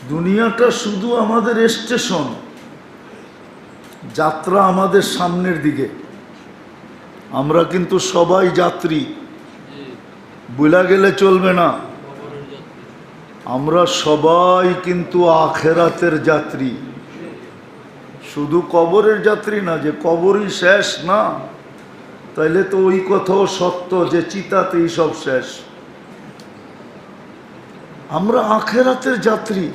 দুনিয়াটা শুধু আমাদের স্টেশন, যাত্রা আমাদের সামনের দিকে। আমরা কিন্তু সবাই যাত্রী, ভুলা গেলে চলবে না। আমরা সবাই কিন্তু আখেরাতের যাত্রী, শুধু কবরের যাত্রী না যে কবরই শেষ না, তাইলে তো ওই কথাও সত্য যে চিতাতেই সব শেষ। আমরা আখেরাতের যাত্রী,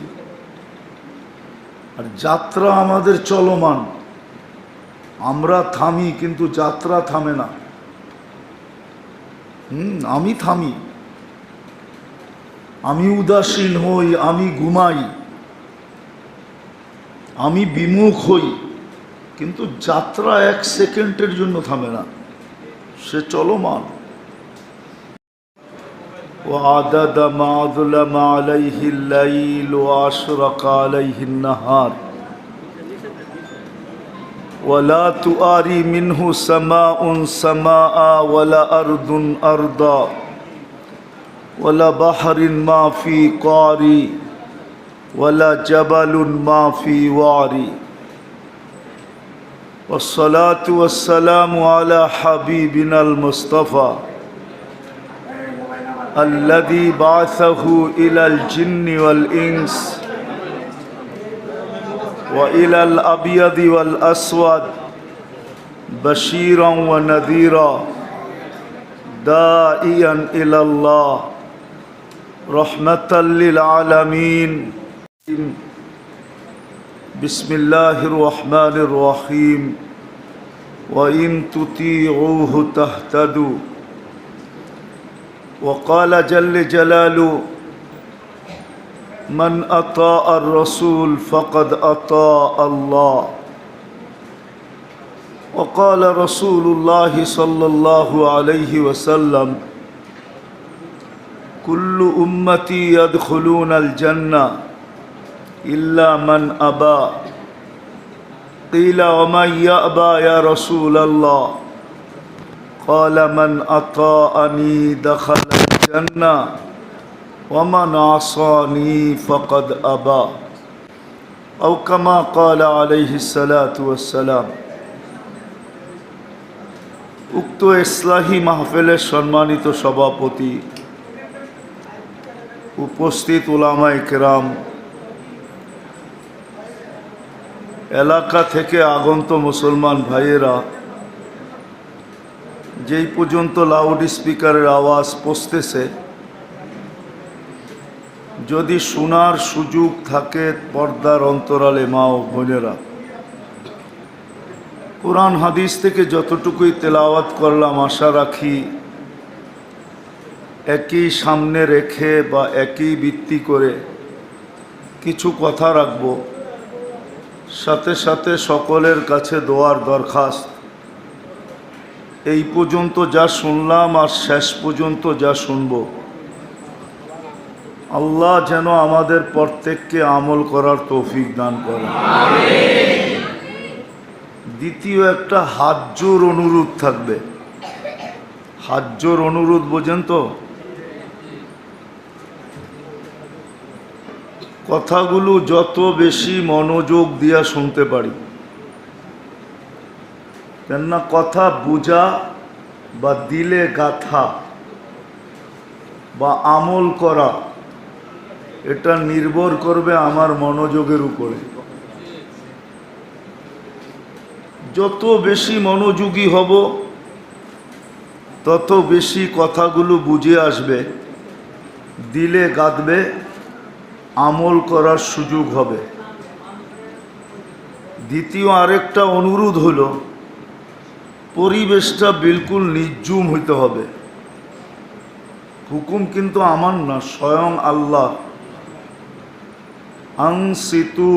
আর যাত্রা আমাদের চলমান। আমরা থামি কিন্তু যাত্রা থামে না। আমি থামি, আমি উদাসীন হই, আমি ঘুমাই, আমি বিমুখ হই, কিন্তু যাত্রা এক সেকেন্ডের জন্য থামে না, সে চলমান। وعدد ما ظلم عليه الليل وأشرق عليه النهار ولا تؤاري منه سماء سماء ولا أرض أرضا ولا بحر ما في قاري ولا جبل ما في وعري والصلاة والسلام على حبيبنا المصطفى الذي بعثه إلى الجن والإنس وإلى الأبيض والأسود بشيرا ونذيرا داعيا إلى الله رحمة للعالمين بسم الله الرحمن الرحيم وإن تطيعوه تهتدوا وقال جل جلاله من أطاع الرسول فقد أطاع الله وقال رسول الله صلى الله عليه وسلم كل أمتي يدخلون الجنة إلا من أبى قيل ومن يأبى يا رسول الله قال من أطاعني دخل الجنة ومن عصاني فقد أبى أو كما قال عليه الصلاة والسلام। উক্ত ইসলাহি মাহফিলের সম্মানিত সভাপতি, উপস্থিত উলামায়ে কেরাম, এলাকা থেকে আগন্ত মুসলমান ভাইয়েরা, যেই পর্যন্ত লাউড স্পিকারের আওয়াজ পৌঁছতেছে, যদি শোনার সুযোগ থাকে পর্দার অন্তরালে মা ও বোনেরা, কোরআন হাদিস থেকে যতটুকুই তেলাওয়াত করলাম, আশা রাখি একই সামনে রেখে বা একই ভিত্তি করে কিছু কথা রাখব। সাথে সাথে সকলের কাছে দোয়ার দরখাস্ত, এই পর্যন্ত যা শুনলাম আর শেষ পর্যন্ত যা শুনব, আল্লাহ যেন আমাদের প্রত্যেককে আমল করার তৌফিক দান করেন। দ্বিতীয় একটা হাত জোর অনুরোধ থাকবে। হাত জোর অনুরোধ বোঝেন তো? কথাগুলো যত বেশি মনোযোগ দিয়া শুনতে পারি, কেননা কথা বোঝা বা দিলে গাথা বা আমল করা, এটা নির্ভর করবে আমার মনোযোগের উপরে। যত বেশি মনোযোগী হব, তত বেশি কথাগুলো বুঝে আসবে, দিলে গাঁথবে, আমল করার সুযোগ হবে। দ্বিতীয় আরেকটা অনুরোধ হলো, পরিবেশটা বিলকুল নির্জুম হইতে হবে। হুকুম কিন্তু আমার না, স্বয়ং আল্লাহ। আনসিতু,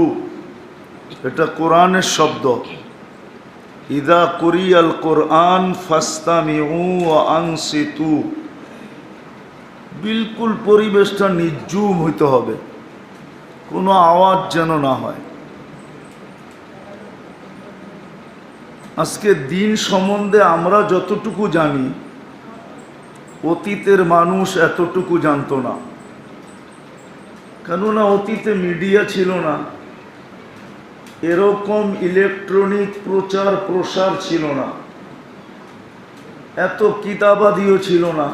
এটা কোরআনের শব্দ। ইদা কুরিয়াল কোরআন ফাস্তামিউ ওয়া আনসিতু, বিলকুল পরিবেশটা নির্জুম হইতে হবে, কোনো আওয়াজ যেন না হয়। আজকে দিন সম্বন্ধে আমরা যতটুকু জানি, অতীতের মানুষ এতটুকু জানতো না। কেননা অতীতে মিডিয়া ছিল না, এরকম ইলেকট্রনিক প্রচার প্রসার ছিল না, এত কিতাবাদিও ছিল না,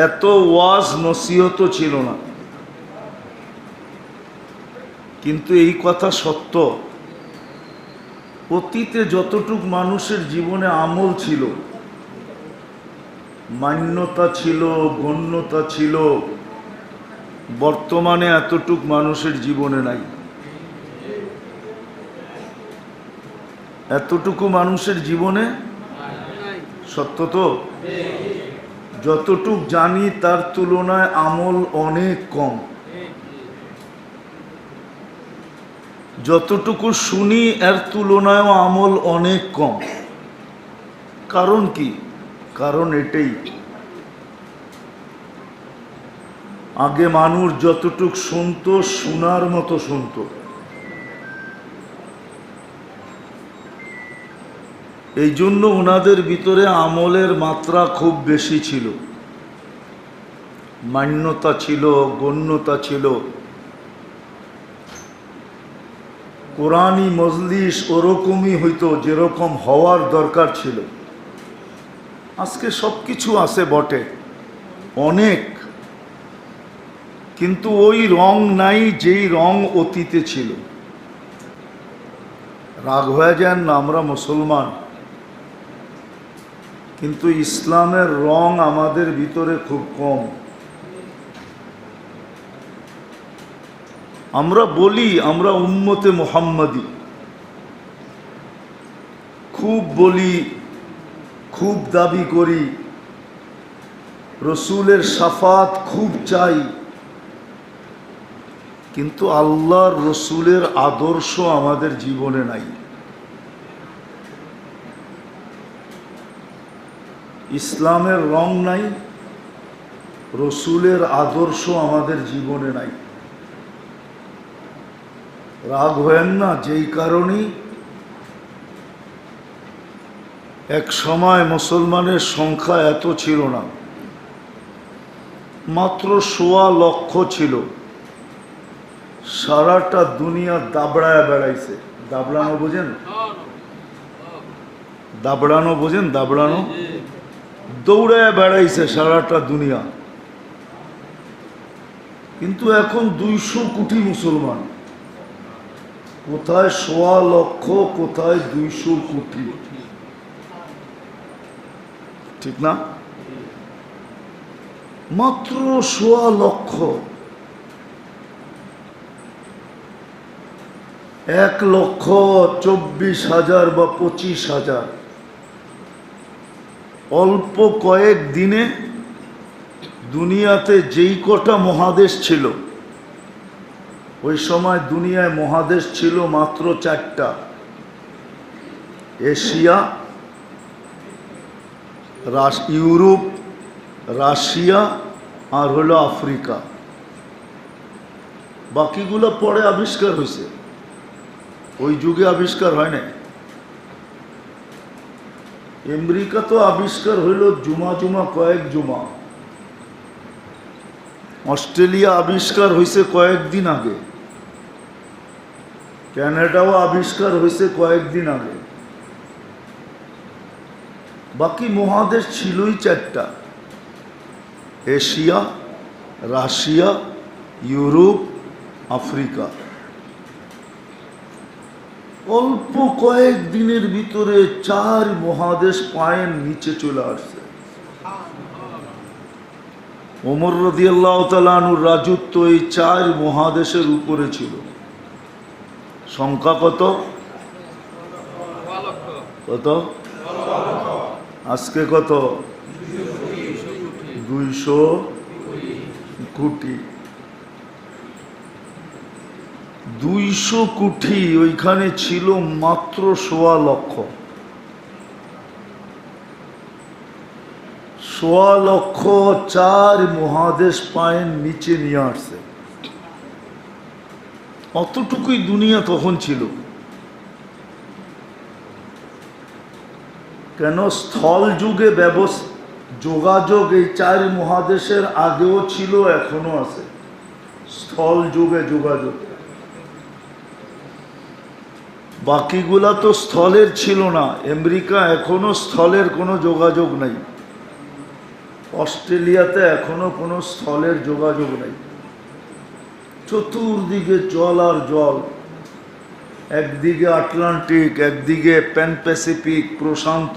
এত ওয়াজ নসিহত ছিল না। কিন্তু এই কথা সত্য, অতীতে যতটুক মানুষের জীবনে আমল ছিল, মান্যতা ছিল, গণ্যতা ছিল, বর্তমানে এতটুক মানুষের জীবনে নাই। এতটুকু মানুষের জীবনে সত্য তো? যতটুক জানি তার তুলনায় আমল অনেক কম। যতটুকু শুনি এর তুলনায়ও আমল অনেক কম। কারণ কি? কারণ এটাই, আগে মানুষ যতটুক শুনতো শোনার মতো শুনতো, এই জন্য ওনাদের ভিতরে আমলের মাত্রা খুব বেশি ছিল, মান্যতা ছিল, গণ্যতা ছিল। কোরআনী মজলিস ওরকমই হইতো যেরকম হওয়ার দরকার ছিল। আজকে সব কিছু আছে বটে, অনেক, কিন্তু ওই রং নাই যেই রং অতীতে ছিল। রাগ হয়ে যান না, আমরা মুসলমান, কিন্তু ইসলামের রং আমাদের ভিতরে খুব কম। আমরা বলি আমরা উম্মতে মুহাম্মাদি, খুব বলি, খুব দাবি করি, রসুলের শাফাত খুব চাই, কিন্তু আল্লাহর রসুলের আদর্শ আমাদের জীবনে নাই। ইসলামের রং নাই, রসুলের আদর্শ আমাদের জীবনে নাই। রাগ হয়েন না, যেই কারণেই এক সময় মুসলমানের সংখ্যা এত ছিল না, মাত্র ১.৫ লক্ষ ছিল। সারাটা দুনিয়া দাবড়ায় বেড়াইছে। দাবড়ানো বোঝেন? দাবড়ানো বোঝেন? দাবড়ানো, দৌড়ায় বেড়াইছে সারাটা দুনিয়া। কিন্তু এখন ২০০ কোটি মুসলমান, কোথায় ১.৫ লক্ষ, কোথায় ২০০ কোটি, ঠিক না? মাত্র ১.৫ লক্ষ। ১,২৪,০০০ বা ২৫,০০০। অল্প কয়েক দিনে দুনিয়াতে যেই কটা মহাদেশ ছিল, ওই সময় দুনিয়ায় মহাদেশ ছিল মাত্র ৪টা: এশিয়া, ইউরোপ, রাশিয়া আর হলো আফ্রিকা। বাকিগুলো পরে আবিষ্কার হয়েছে, ওই যুগে আবিষ্কার হয় না। আমেরিকা তো আবিষ্কার হইল জুমা কয়েক জুমা। অস্ট্রেলিয়া আবিষ্কার হয়েছে কয়েকদিন আগে। ক্যানাডাও আবিষ্কার হয়েছে কয়েকদিন আগে। বাকি মহাদেশ ছিলই ৪টা: এশিয়া, রাশিয়া, ইউরোপ, আফ্রিকা। অল্প কয়েক দিনের ভিতরে ৪ মহাদেশ পায়ের নিচে চলে আসছে। ওমর রাদিয়াল্লাহু তাআলা আনহুর রাজত্ব এই ৪ মহাদেশের উপরে ছিল। সংখ্যা কত? কত? আজকে কত? ২০০ কোটি। ২০০ কোটি, ওইখানে ছিল মাত্র ১.৫ লক্ষ। ১.৫ লক্ষ ৪ মহাদেশ পায়ের নিচে নিয়ে আসছে। অতটুকুই দুনিয়া তখন ছিল। কেন? স্থল যুগে যোগাযোগ এই ৪ মহাদেশের আগেও ছিল, এখনো আছে। স্থল যুগে যোগাযোগ। বাকিগুলা তো স্থলের ছিল না। আমেরিকা এখনো স্থলের কোনো যোগাযোগ নাই, অস্ট্রেলিয়াতে এখনো কোনো স্থলের যোগাযোগ নাই। চতুর্দিকে জল আর জল, একদিকে আটলান্টিক, একদিকে প্যান প্যাসিফিক প্রশান্ত।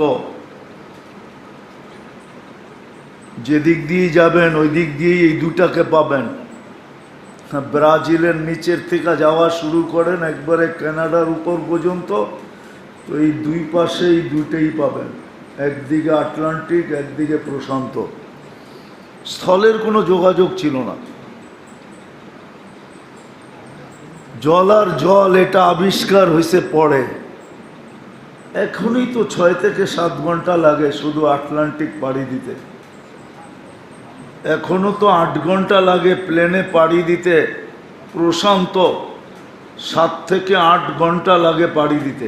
যেদিক দিয়ে যাবেন ওই দিক দিয়েই এই দুটাকে পাবেন। ব্রাজিলের নিচের থেকে যাওয়া শুরু করেন একবারে কানাডার উপর পর্যন্ত, তো এই দুই পাশে এই দুটেই পাবেন, একদিকে আটলান্টিক, একদিকে প্রশান্ত। স্থলের কোনো যোগাযোগ ছিল না। জল আর জল এটা আবিষ্কার হয়েছে পরে। এখনই তো 6 থেকে 7 ঘন্টা লাগে শুধু আটলান্টিক পাড়ি দিতে। এখনো তো 8 ঘন্টা লাগে প্লেনে পাড়ি দিতে প্রশান্ত, 7 থেকে 8 ঘন্টা লাগে পাড়ি দিতে।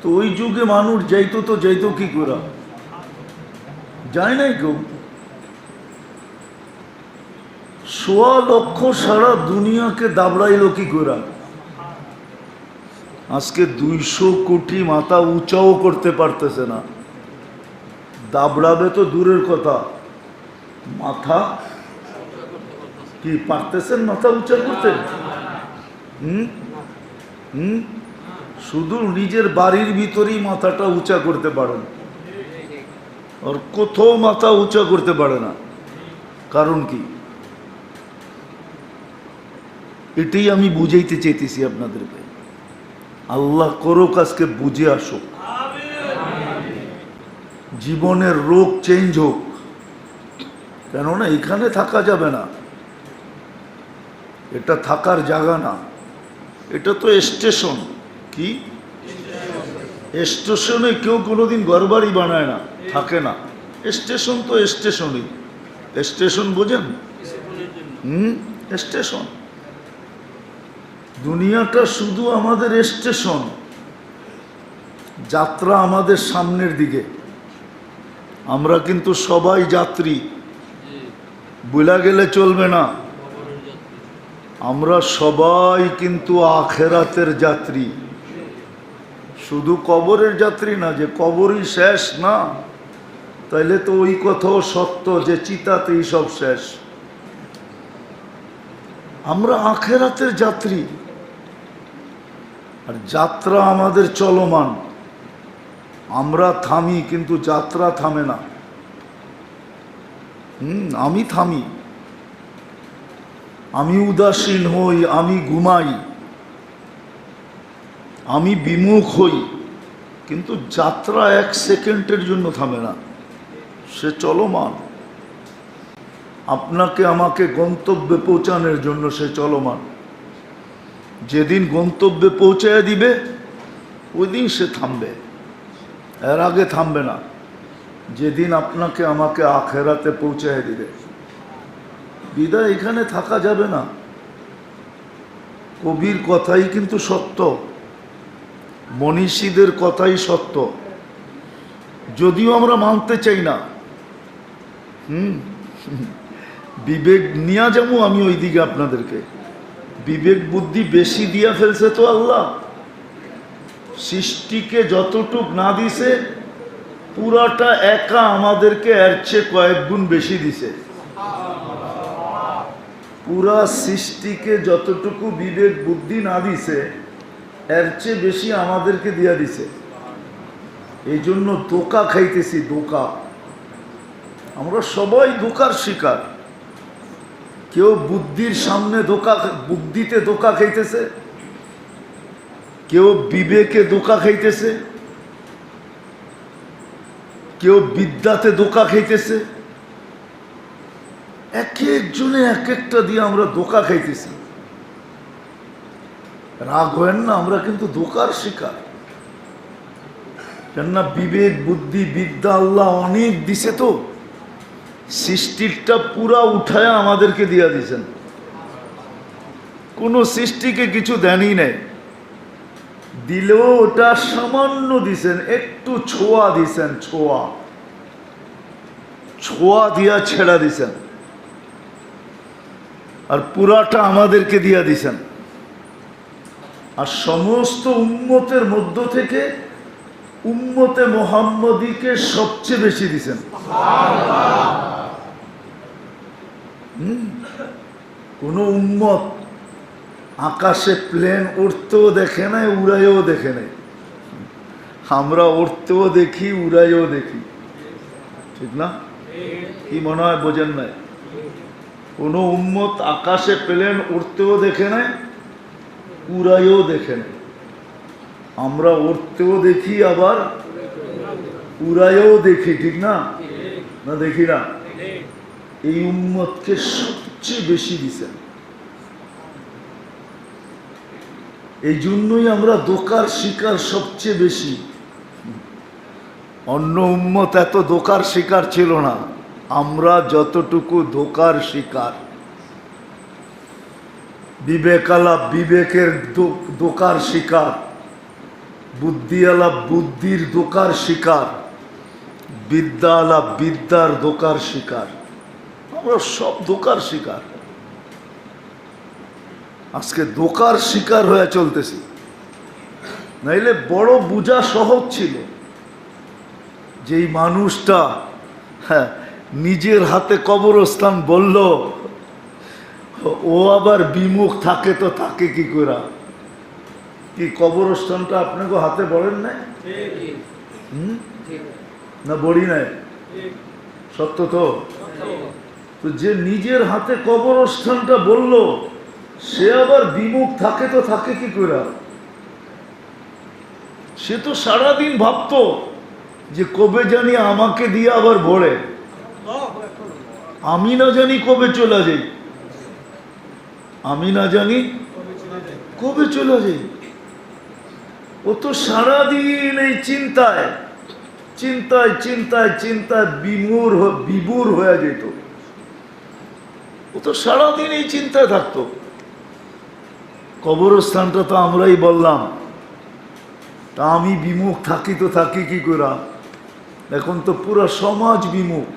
তো ওই যুগে মানুষ যাইতো, তো যাইতো কি করে? যায় নাই কেউ। 1.25 লক্ষ সারা দুনিয়াকে দাবড়াইল কি করে? আজকে 200 কোটি মাথা উঁচাও করতে পারতেছে না। দাবড়াবে তো দূরের কথা, মাথা কি পারতেছেন মাথা উঁচা করতে? শুধু নিজের বাড়ির ভিতরেই মাথাটা উঁচা করতে পারেন, আর কোথাও মাথা উঁচা করতে পারে না। কারণ কি? এটাই আমি বুঝাইতে চাইতেছি আপনাদেরকে। আল্লাহ করুক আজকে বুঝে আসুক, জীবনের রোগ চেঞ্জ হোক। কেননা এখানে থাকা যাবে না, এটা থাকার জায়গা না, এটা তো স্টেশন। কি স্টেশনে কেউ কোনোদিন ঘরবাড়ি বানায় না, থাকে না। স্টেশন তো স্টেশনই। স্টেশন বোঝেন? স্টেশন। দুনিয়াটা শুধু আমাদের স্টেশন। যাত্রা আমাদের সামনের দিকে, আমরা কিন্তু সবাই যাত্রী, ভুলা গেলে চলবে না। আমরা সবাই কিন্তু আখেরাতের যাত্রী, শুধু কবরের যাত্রী না। যে কবরই শেষ না, তাইলে তো ওই কথাও সত্য যে চিতাতেই সব শেষ। আমরা আখেরাতের যাত্রী, আর যাত্রা আমাদের চলমান। আমরা থামি কিন্তু যাত্রা থামে না। আমি থামি, আমি উদাসীন হই, আমি ঘুমাই, আমি বিমুখ হই, কিন্তু যাত্রা 1 সেকেন্ডের জন্য থামে না, সে চলমান। আপনাকে আমাকে গন্তব্যে পৌঁছানোর জন্য সে চলমান। যেদিন গন্তব্যে পৌঁছায় দিবে ওই দিন সে থামবে, এর আগে থামবে না। যেদিন আপনাকে আমাকে আখেরাতে পৌঁছায় দিবে, বিদায় এখানে থাকা যাবে না। কবির কথাই কিন্তু সত্য, মনীষীদের কথাই সত্য, যদিও আমরা মানতে চাই না। বিবেক নিয়ে যাবো আমি ওই দিকে আপনাদেরকে। বিবেক বুদ্ধি বেশি দিয়া ফেলছে তো আল্লাহ। সৃষ্টিকে যতটুক না দিছে, পুরাটা একা আমাদেরকে এর চেয়ে কয়েক গুণ বেশি দিছে। পুরা সৃষ্টিকে যতটুকু বিবেক বুদ্ধি না দিছে, এর চেয়ে বেশি আমাদেরকে দিয়া দিছে। এই জন্য ধোঁকা খাইতেছি, ধোঁকা। আমরা সবাই ধোঁকার শিকার। কেউ বুদ্ধির সামনে ধোঁকা, বুদ্ধিতে ধোঁকা খাইতেছে, কেউ বিবেকে ধোঁকা খাইতেছে, কেউ বিদ্যাতে ধোঁকা খাইতেছে। এক একজনে এক একটা দিয়ে আমরা ধোঁকা খাইতেছি। রাগ হয় না, আমরা কিন্তু ধোঁকার শিকার। কেননা বিবেক বুদ্ধি বিদ্যা আল্লাহ অনেক দিছে, তো সৃষ্টিটা পুরা উঠায় আমাদেরকে দিয়া দিছেন। কোনো সৃষ্টিকে কিছু দেনই নেই, দিলেও ওটা সামান্য দিছেন, একটু ছোঁয়া দিছেন, ছোঁয়া ছোঁয়া দিয়া ছেড়া দিছেন। আর পুরাটা আমাদেরকে দিয়া দিছেন। আর সমস্ত উম্মতের মধ্য থেকে উম্মতে মুহাম্মদীকে সবচেয়ে বেশি দিছেন। কোন উম্মত আকাশে প্লেন উড়তেও দেখে নাই, উড়াইও দেখে নাই। আমরা উড়তেও দেখি, উড়াইও দেখি, ঠিক না? কি মনে হয় বোঝেন নাই? কোন উম্মত আকাশে প্লেন উড়তেও দেখে নাই, উড়াইও দেখে নাই। আমরা উড়তেও দেখি, আবার উড়াইও দেখি, ঠিক না? না দেখি না? এই উম্মতকে সবচেয়ে বেশি দিছেন। এই জন্যই আমরা ধোঁকার শিকার সবচেয়ে বেশি। অন্য উম্মত এত ধোঁকার শিকার ছিল না, আমরা যতটুকু ধোঁকার শিকার। বিবেকালা বিবেকের ধোঁকার শিকার, বুদ্ধিওয়ালা বুদ্ধির ধোঁকার শিকার, বিদ্যাওয়ালা বিদ্যার ধোঁকার শিকার। আমরা সব ধোঁকার শিকার। আজকে ধোঁকার শিকার হয়ে চলতেছি। নাইলে বড় বুঝা সহজ ছিল। যেই মানুষটা নিজের হাতে কবরস্থান বলল, ও আবার বিমুখ থাকে, তো থাকে কি করে? কি কবরস্থানটা আপনাকে হাতে বলেন নাই? না বড়ি নাই? সত্য তো। তো যে নিজের হাতে কবরস্থানটা বলল, সে আবার বিমুখ থাকে, তো থাকে কি করে? সে তো সারাদিন ভাবতো যে কবে জানি আমাকে দিয়ে আবার ভরে, আমি না জানি কবে চলে যাই, আমি না জানি কবে চলে যাই। ও তো সারাদিন এই চিন্তায় চিন্তায় চিন্তায় চিন্তায় বিমূর হয়ে যেত। ও তো সারাদিন এই চিন্তায় থাকতো। কবরস্থানটা তো আমরাই বললাম, তা আমি বিমুখ থাকি, তো থাকি কি করে? এখন তো পুরো সমাজ বিমুখ।